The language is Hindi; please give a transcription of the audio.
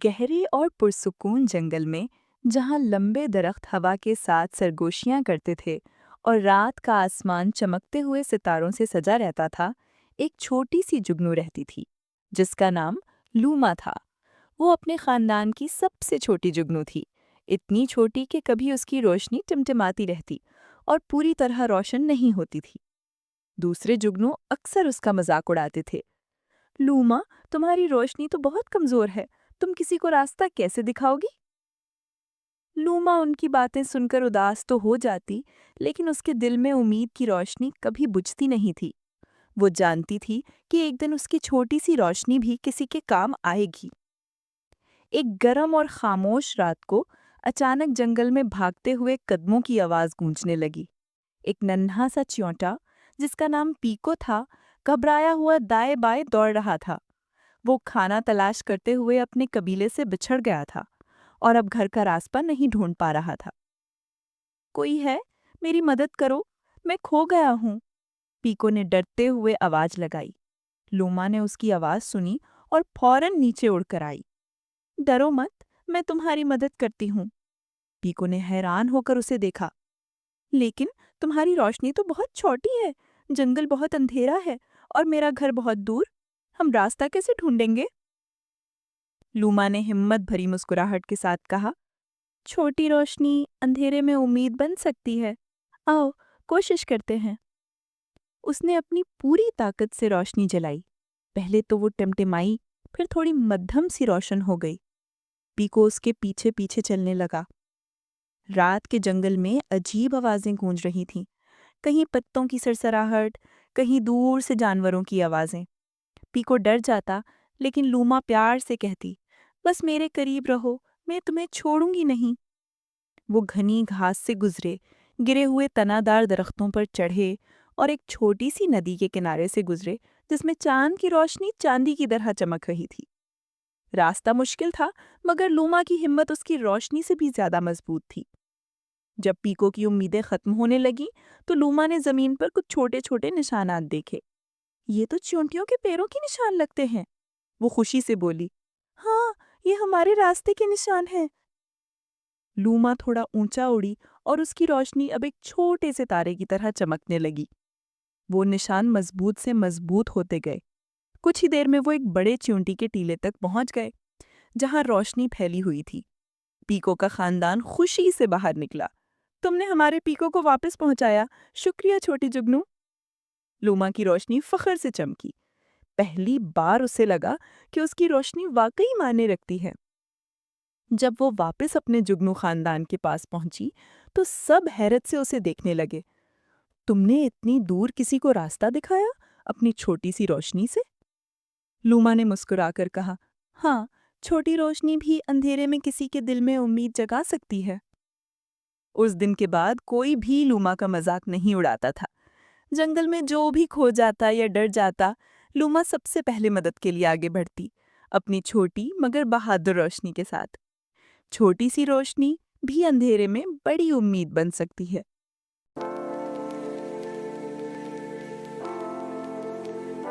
गहरे और पुरसुकून जंगल में जहां लंबे दरख्त हवा के साथ सरगोशियां करते थे और रात का आसमान चमकते हुए सितारों से सजा रहता था, एक छोटी सी जुगनू रहती थी जिसका नाम लूमा था। वो अपने खानदान की सबसे छोटी जुगनू थी, इतनी छोटी कि कभी उसकी रोशनी टिमटिमाती रहती और पूरी तरह रोशन नहीं होती थी। दूसरे जुगनू अक्सर उसका मजाक उड़ाते थे। लूमा, तुम्हारी रोशनी तो बहुत कमजोर है, तुम किसी को रास्ता कैसे दिखाओगी? लूमा उनकी बातें सुनकर उदास तो हो जाती, लेकिन उसके दिल में उम्मीद की रोशनी कभी बुझती नहीं थी। वो जानती थी कि एक दिन उसकी छोटी सी रोशनी भी किसी के काम आएगी। एक गर्म और खामोश रात को अचानक जंगल में भागते हुए कदमों की आवाज गूंजने लगी। एक नन्हा सा च्योंटा, जिसका नाम पीको था, घबराया हुआ दाएं बाएं दौड़ रहा था। वो खाना तलाश करते हुए अपने कबीले से बिछड़ गया था और अब घर का रास्ता नहीं ढूंढ पा रहा था। कोई है? मेरी मदद करो, मैं खो गया हूँ। पीको ने डरते हुए आवाज लगाई। लूमा ने उसकी आवाज सुनी और फौरन नीचे उड़कर आई। डरो मत, मैं तुम्हारी मदद करती हूँ। पीको ने हैरान होकर उसे देखा। लेकिन तुम्हारी रोशनी तो बहुत छोटी है, जंगल बहुत अंधेरा है और मेरा घर बहुत दूर। हम रास्ता कैसे ढूंढेंगे? लूमा ने हिम्मत भरी मुस्कुराहट के साथ कहा, छोटी रोशनी अंधेरे में उम्मीद बन सकती है। आओ, कोशिश करते हैं। उसने अपनी पूरी ताकत से रोशनी जलाई। पहले तो वो टिमटिमाई, फिर थोड़ी मध्यम सी रोशन हो गई। पीको उसके पीछे पीछे चलने लगा। रात के जंगल में अजीब आवाजें गूंज रही थीं, कहीं पत्तों की सरसराहट, कहीं दूर से जानवरों की आवाजें। पीको डर जाता, लेकिन लूमा प्यार से कहती, बस मेरे करीब रहो, मैं तुम्हें छोड़ूंगी नहीं। वो घनी घास से गुजरे, गिरे हुए तनादार दरख्तों पर चढ़े और एक छोटी सी नदी के किनारे से गुजरे जिसमें चांद की रोशनी चांदी की तरह चमक रही थी। रास्ता मुश्किल था, मगर लूमा की हिम्मत उसकी रोशनी से भी ज्यादा मजबूत थी। जब पीको की उम्मीदें खत्म होने लगीं, तो लूमा ने जमीन पर कुछ छोटे छोटे निशानात देखे। ये तो चींटियों के पैरों के निशान लगते हैं। वो खुशी से बोली, हाँ, ये हमारे रास्ते के निशान हैं। लूमा थोड़ा ऊंचा उड़ी और उसकी रोशनी अब एक छोटे से तारे की तरह चमकने लगी। वो निशान मजबूत से मजबूत होते गए। कुछ ही देर में वो एक बड़े चींटी के टीले तक पहुंच गए, जहां रोशनी फैली हुई थी। पीको का खानदान खुशी से बाहर निकला। तुमने हमारे पीको को वापस पहुंचाया, शुक्रिया छोटी जुगनू। लूमा की रोशनी फख्र से चमकी। पहली बार उसे लगा कि उसकी रोशनी वाकई मायने रखती है। जब वो वापस अपने जुगनू खानदान के पास पहुंची, तो सब हैरत से उसे देखने लगे। तुमने इतनी दूर किसी को रास्ता दिखाया, अपनी छोटी सी रोशनी से? लूमा ने मुस्कुराकर कहा, हाँ, छोटी रोशनी भी अंधेरे में किसी के दिल में उम्मीद जगा सकती है। उस दिन के बाद कोई भी लूमा का मजाक नहीं उड़ाता था। जंगल में जो भी खो जाता या डर जाता, लूमा सबसे पहले मदद के लिए आगे बढ़ती, अपनी छोटी मगर बहादुर रोशनी के साथ। छोटी सी रोशनी भी अंधेरे में बड़ी उम्मीद बन सकती है।